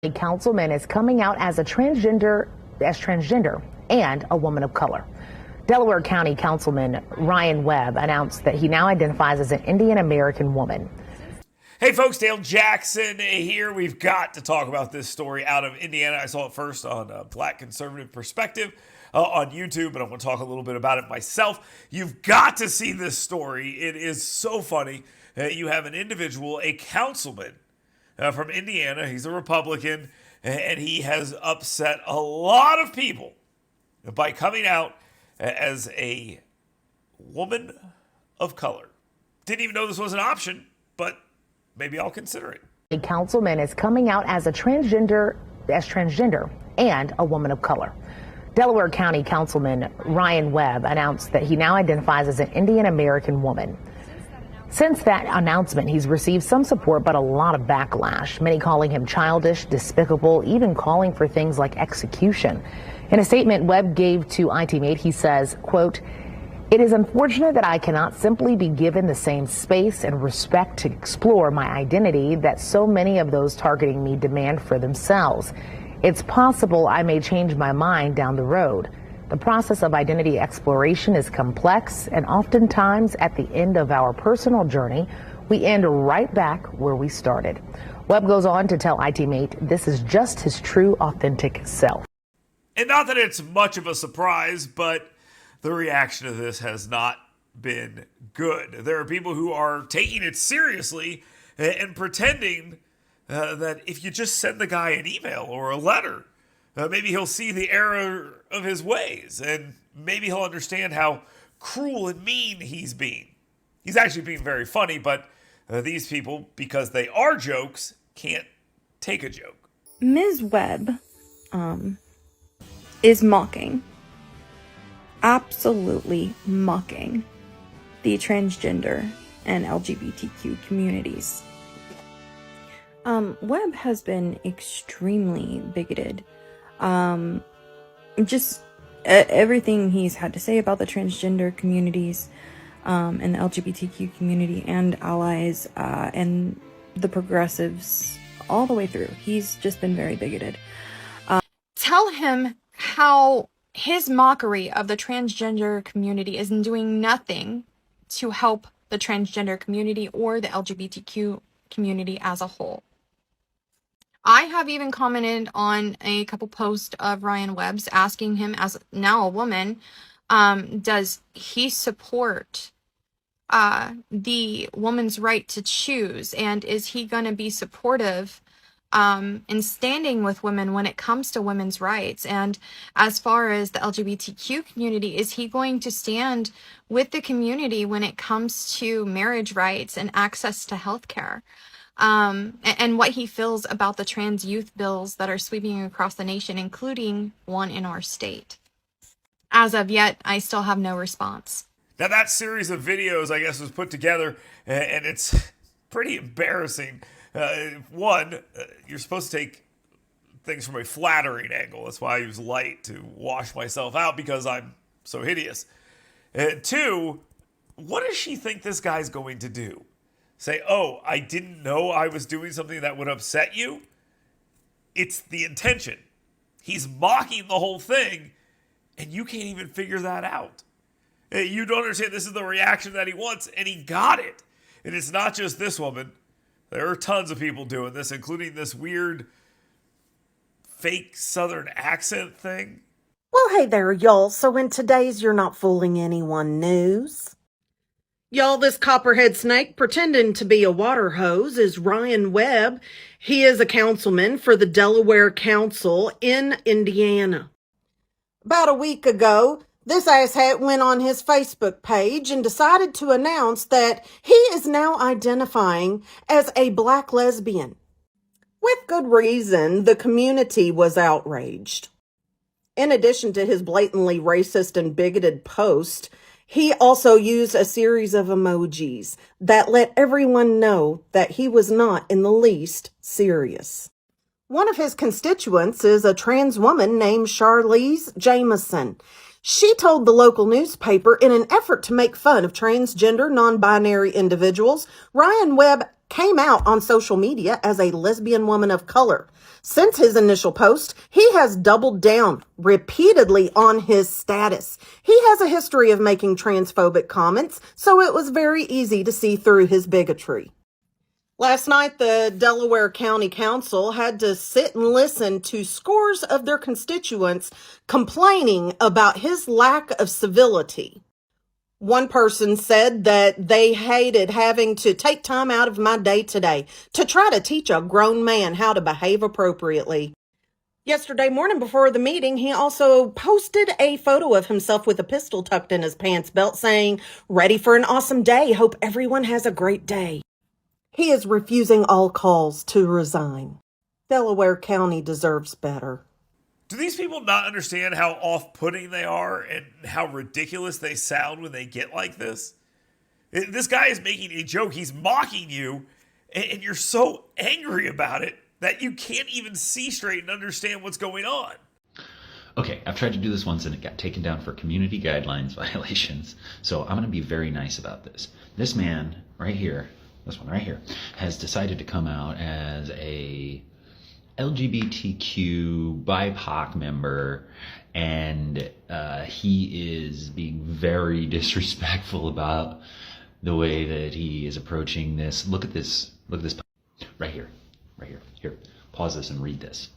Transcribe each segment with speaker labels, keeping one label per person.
Speaker 1: A councilman is coming out as transgender and a woman of color. Delaware County Councilman Ryan Webb announced that he now identifies as an Indian American woman.
Speaker 2: Hey folks, Dale Jackson here. We've got to talk about this story out of Indiana. I saw it first on Black Conservative Perspective on YouTube, but I'm going to talk a little bit about it myself. You've got to see this story. It is so funny. You have an individual, a councilman from Indiana. He's a Republican, and he has upset a lot of people by coming out as a woman of color. Didn't even know this was an option, but maybe I'll consider it.
Speaker 1: A councilman is coming out as transgender and a woman of color. Delaware County Councilman Ryan Webb announced that he now identifies as an Indian American woman. Since that announcement, he's received some support, but a lot of backlash, many calling him childish, despicable, even calling for things like execution. In a statement Webb gave to ITMate, he says, quote, "It is unfortunate that I cannot simply be given the same space and respect to explore my identity that so many of those targeting me demand for themselves. It's possible I may change my mind down the road. The process of identity exploration is complex, and oftentimes at the end of our personal journey, we end right back where we started." Webb goes on to tell ITMate this is just his true, authentic self.
Speaker 2: And not that it's much of a surprise, but the reaction to this has not been good. There are people who are taking it seriously and pretending that if you just send the guy an email or a letter, maybe he'll see the error of his ways, and maybe he'll understand how cruel and mean he's being. He's actually being very funny, but these people, because they are jokes, can't take a joke.
Speaker 3: Ms. Webb is mocking, absolutely mocking, the transgender and LGBTQ communities. Webb has been extremely bigoted. Just everything he's had to say about the transgender communities and the LGBTQ community and allies and the progressives all the way through. He's just been very bigoted.
Speaker 4: Tell him how his mockery of the transgender community is doing nothing to help the transgender community or the LGBTQ community as a whole. I have even commented on a couple posts of Ryan Webb's asking him, as now a woman, does he support the woman's right to choose, and is he going to be supportive in standing with women when it comes to women's rights? And as far as the LGBTQ community, is he going to stand with the community when it comes to marriage rights and access to health care? And what he feels about the trans youth bills that are sweeping across the nation, including one in our state. As of yet, I still have no response.
Speaker 2: Now, that series of videos, I guess, was put together, and it's pretty embarrassing. One, you're supposed to take things from a flattering angle. That's why I use light to wash myself out, because I'm so hideous. Two, what does she think this guy's going to do? Say, oh, I didn't know I was doing something that would upset you? It's the intention. He's mocking the whole thing, and you can't even figure that out. You don't understand this is the reaction that he wants, and he got it. And it's not just this woman. There are tons of people doing this, including this weird fake Southern accent thing.
Speaker 5: Well, hey there, y'all. So in today's You're Not Fooling Anyone news, y'all, this copperhead snake pretending to be a water hose is Ryan Webb. He is a councilman for the Delaware Council in Indiana. About a week ago, this asshat went on his Facebook page and decided to announce that he is now identifying as a black lesbian. With good reason, the community was outraged. In addition to his blatantly racist and bigoted post, he also used a series of emojis that let everyone know that he was not in the least serious. One of his constituents is a trans woman named Charlize Jameson. She told the local newspaper, in an effort to make fun of transgender, non-binary individuals, Ryan Webb came out on social media as a lesbian woman of color. Since his initial post, he has doubled down repeatedly on his status. He has a history of making transphobic comments, so it was very easy to see through his bigotry. Last night, the Delaware County Council had to sit and listen to scores of their constituents complaining about his lack of civility. One person said that they hated having to take time out of my day today to try to teach a grown man how to behave appropriately. Yesterday morning before the meeting, he also posted a photo of himself with a pistol tucked in his pants belt saying, "Ready for an awesome day. Hope everyone has a great day." He is refusing all calls to resign. Delaware County deserves better.
Speaker 2: Do these people not understand how off-putting they are and how ridiculous they sound when they get like this? This guy is making a joke. He's mocking you, and you're so angry about it that you can't even see straight and understand what's going on.
Speaker 6: Okay, I've tried to do this once and it got taken down for community guidelines violations. So I'm going to be very nice about this. This man right here, this one right here, has decided to come out as a LGBTQ BIPOC member, and he is being very disrespectful about the way that he is approaching this. Look at this right here. Here, pause this and read this.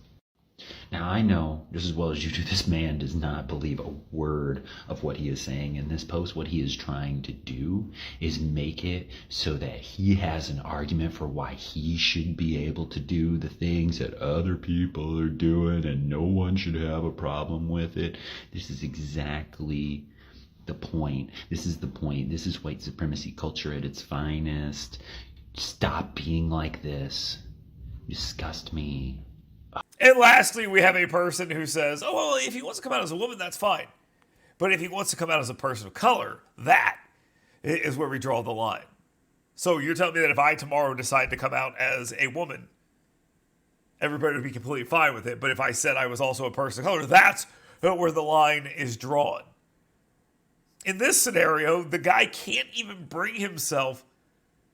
Speaker 6: Now, I know just as well as you do, this man does not believe a word of what he is saying in this post. What he is trying to do is make it so that he has an argument for why he should be able to do the things that other people are doing and no one should have a problem with it. This is exactly the point. This is the point. This is white supremacy culture at its finest. Stop being like this. You disgust me.
Speaker 2: And lastly, we have a person who says, oh, well, if he wants to come out as a woman, that's fine. But if he wants to come out as a person of color, that is where we draw the line. So you're telling me that if I tomorrow decide to come out as a woman, everybody would be completely fine with it. But if I said I was also a person of color, that's where the line is drawn. In this scenario, the guy can't even bring himself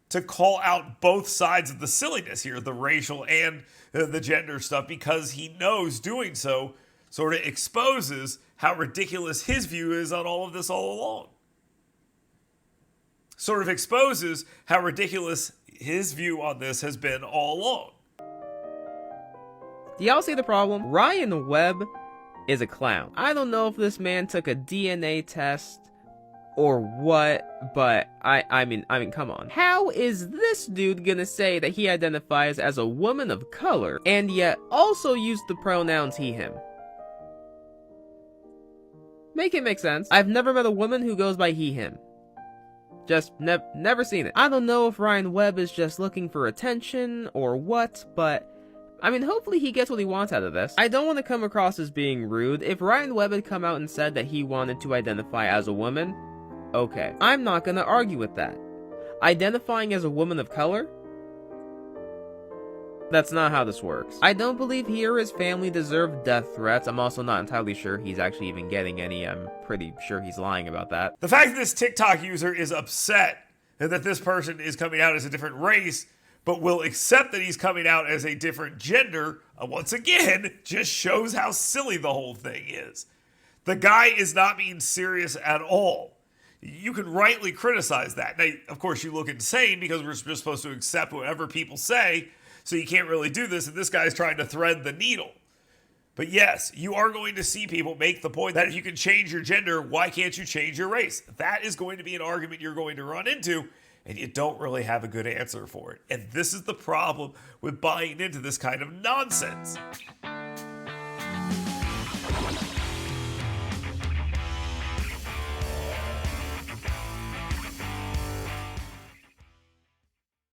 Speaker 2: to call out both sides of the silliness here, the racial and the gender stuff, because he knows doing so sort of exposes how ridiculous his view is on all of this all along. Sort of exposes how ridiculous his view on this has been all along.
Speaker 7: Do y'all see the problem? Ryan Webb is a clown. I don't know if this man took a DNA test or what, but I mean, come on. How is this dude gonna say that he identifies as a woman of color and yet also use the pronouns he, him? Make it make sense. I've never met a woman who goes by he, him. Just never seen it. I don't know if Ryan Webb is just looking for attention or what, but I mean, hopefully he gets what he wants out of this. I don't want to come across as being rude. If Ryan Webb had come out and said that he wanted to identify as a woman, okay, I'm not gonna argue with that. Identifying as a woman of color? That's not how this works. I don't believe he or his family deserve death threats. I'm also not entirely sure he's actually even getting any. I'm pretty sure he's lying about that.
Speaker 2: The fact that this TikTok user is upset that this person is coming out as a different race, but will accept that he's coming out as a different gender, once again, just shows how silly the whole thing is. The guy is not being serious at all. You can rightly criticize that. Now, of course, you look insane because we're just supposed to accept whatever people say, so you can't really do this, and this guy's trying to thread the needle. But yes, you are going to see people make the point that if you can change your gender, why can't you change your race? That is going to be an argument you're going to run into, and you don't really have a good answer for it. And this is the problem with buying into this kind of nonsense.